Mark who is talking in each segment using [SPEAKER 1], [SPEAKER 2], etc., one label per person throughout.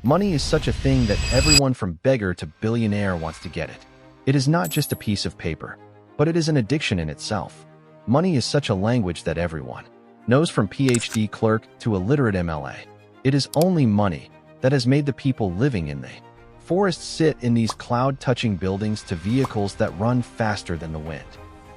[SPEAKER 1] Money is such a thing that everyone from beggar to billionaire wants to get it. It is not just a piece of paper, but it is an addiction in itself. Money is such a language that everyone knows, from PhD clerk to illiterate MLA. It is only money that has made the people living in the forests sit in these cloud-touching buildings to vehicles that run faster than the wind.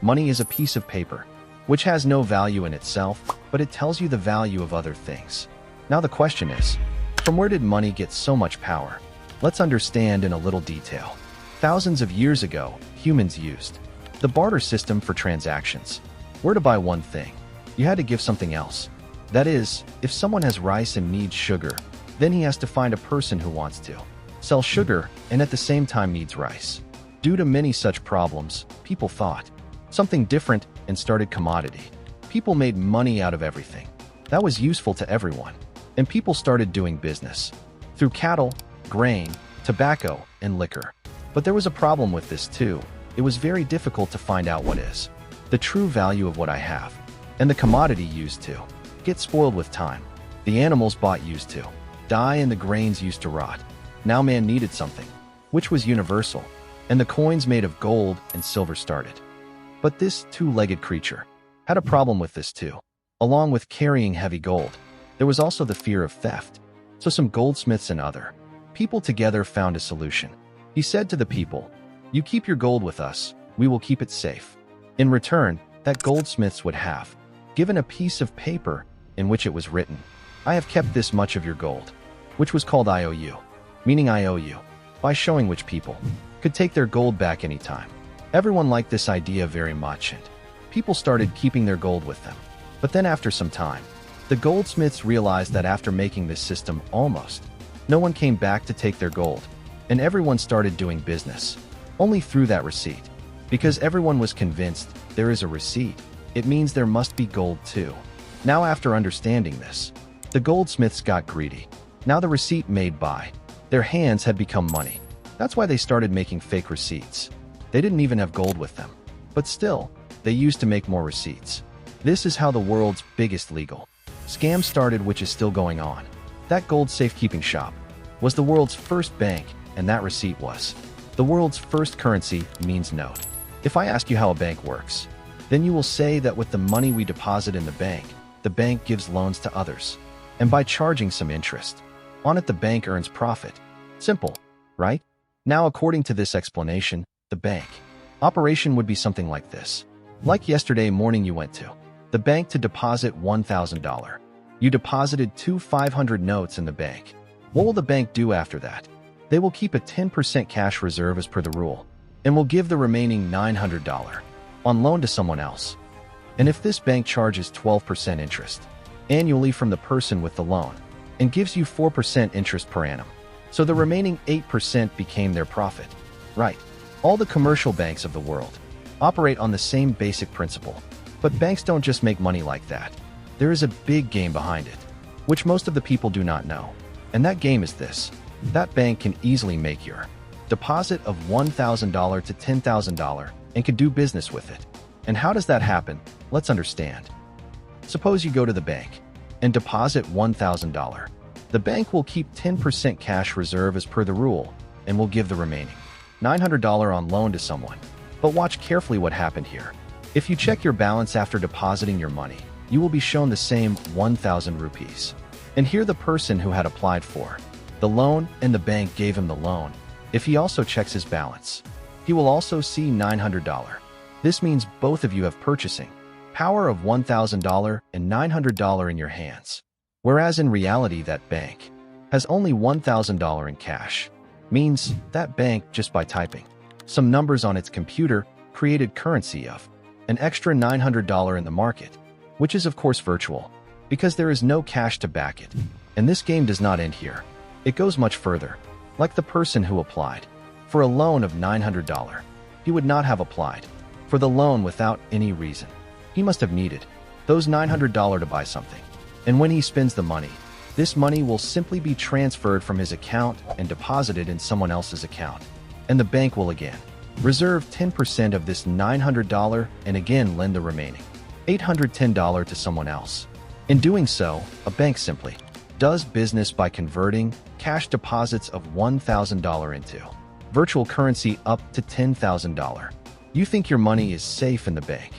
[SPEAKER 1] Money is a piece of paper, which has no value in itself, but it tells you the value of other things. Now the question is, from where did money get so much power? Let's understand in a little detail. Thousands of years ago, humans used the barter system for transactions. Where to buy one thing, you had to give something else. That is, if someone has rice and needs sugar, then he has to find a person who wants to sell sugar and at the same time needs rice. Due to many such problems, people thought something different and started commodity. People made money out of everything that was useful to everyone, and people started doing business through cattle, grain, tobacco, and liquor. But there was a problem with this too. It was very difficult to find out what is the true value of what I have, and the commodity used to get spoiled with time. The animals bought used to die and the grains used to rot. Now man needed something, which was universal, and the coins made of gold and silver started. But this two-legged creature had a problem with this too. Along with carrying heavy gold, there was also the fear of theft. So some goldsmiths and other people together found a solution. He said to the people, "You keep your gold with us, we will keep it safe." In return, that goldsmiths would have given a piece of paper in which it was written, "I have kept this much of your gold," which was called IOU, meaning I owe you, by showing which people could take their gold back anytime. Everyone liked this idea very much, and people started keeping their gold with them. But then after some time, the goldsmiths realized that after making this system, almost no one came back to take their gold, and everyone started doing business only through that receipt. Because everyone was convinced there is a receipt, it means there must be gold too. Now after understanding this, the goldsmiths got greedy. Now the receipt made by their hands had become money. That's why they started making fake receipts. They didn't even have gold with them, but still, they used to make more receipts. This is how the world's biggest legal scam started, which is still going on. That gold safekeeping shop was the world's first bank, and that receipt was the world's first currency, means note. If I ask you how a bank works, then you will say that with the money we deposit in the bank gives loans to others. And by charging some interest on it, the bank earns profit. Simple, right? Now, according to this explanation, the bank operation would be something like this. Like yesterday morning, you went to the bank to deposit $1,000. You deposited two 500 notes in the bank. What will the bank do after that? They will keep a 10% cash reserve as per the rule, and will give the remaining $900 on loan to someone else. And if this bank charges 12% interest annually from the person with the loan, and gives you 4% interest per annum, so the remaining 8% became their profit. Right. All the commercial banks of the world operate on the same basic principle. But banks don't just make money like that. There is a big game behind it, which most of the people do not know. And that game is this. That bank can easily make your deposit of $1,000 to $10,000 and can do business with it. And how does that happen? Let's understand. Suppose you go to the bank and deposit $1,000. The bank will keep 10% cash reserve as per the rule and will give the remaining $900 on loan to someone. But watch carefully what happened here. If you check your balance after depositing your money, you will be shown the same 1,000 rupees. And here the person who had applied for the loan and the bank gave him the loan. If he also checks his balance, he will also see $900. This means both of you have purchasing power of $1,000 and $900 in your hands. Whereas in reality, that bank has only $1,000 in cash. Means that bank, just by typing some numbers on its computer, created currency of an extra $900 in the market, which is of course virtual, because there is no cash to back it. And this game does not end here. It goes much further. Like the person who applied for a loan of $900, he would not have applied for the loan without any reason. He must have needed those $900 to buy something. And when he spends the money, this money will simply be transferred from his account and deposited in someone else's account. And the bank will again reserve 10% of this $900 and again lend the remaining $810 to someone else. In doing so, a bank simply does business by converting cash deposits of $1,000 into virtual currency up to $10,000. You think your money is safe in the bank,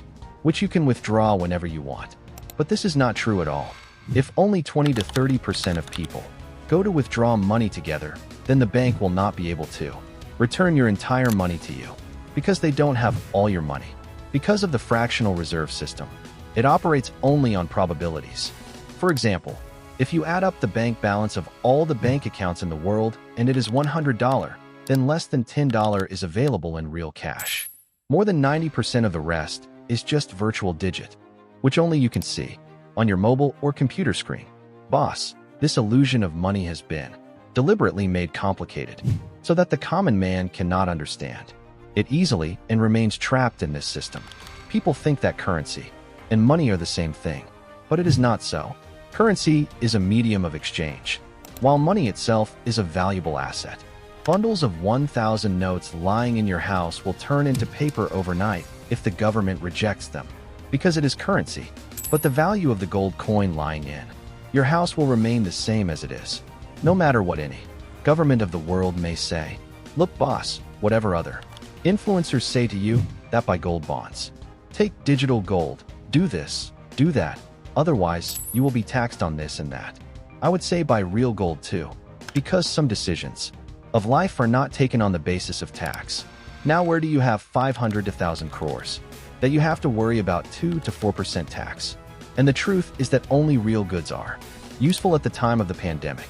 [SPEAKER 1] which you can withdraw whenever you want. But this is not true at all. If only 20 to 30% of people go to withdraw money together, then the bank will not be able to return your entire money to you because they don't have all your money. Because of the fractional reserve system, it operates only on probabilities. For example, if you add up the bank balance of all the bank accounts in the world and it is $100, then less than $10 is available in real cash. More than 90% of the rest is just virtual digit, which only you can see on your mobile or computer screen. Boss, this illusion of money has been deliberately made complicated so that the common man cannot understand it easily and remains trapped in this system. People think that currency and money are the same thing, but it is not so. Currency is a medium of exchange, while money itself is a valuable asset. Bundles of 1,000 notes lying in your house will turn into paper overnight if the government rejects them, because it is currency. But the value of the gold coin lying in your house will remain the same as it is, no matter what any government of the world may say. Look, boss, whatever other influencers say to you, that buy gold bonds. Take digital gold, do this, do that, otherwise you will be taxed on this and that. I would say buy real gold too, because some decisions of life are not taken on the basis of tax. Now where do you have 500 to 1,000 crores that you have to worry about 2 to 4% tax? And the truth is that only real goods are useful at the time of the pandemic.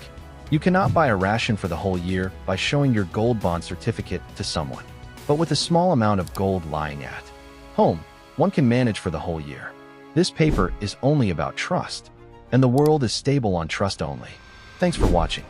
[SPEAKER 1] You cannot buy a ration for the whole year by showing your gold bond certificate to someone. But with a small amount of gold lying at home, one can manage for the whole year. This paper is only about trust, and the world is stable on trust only. Thanks for watching.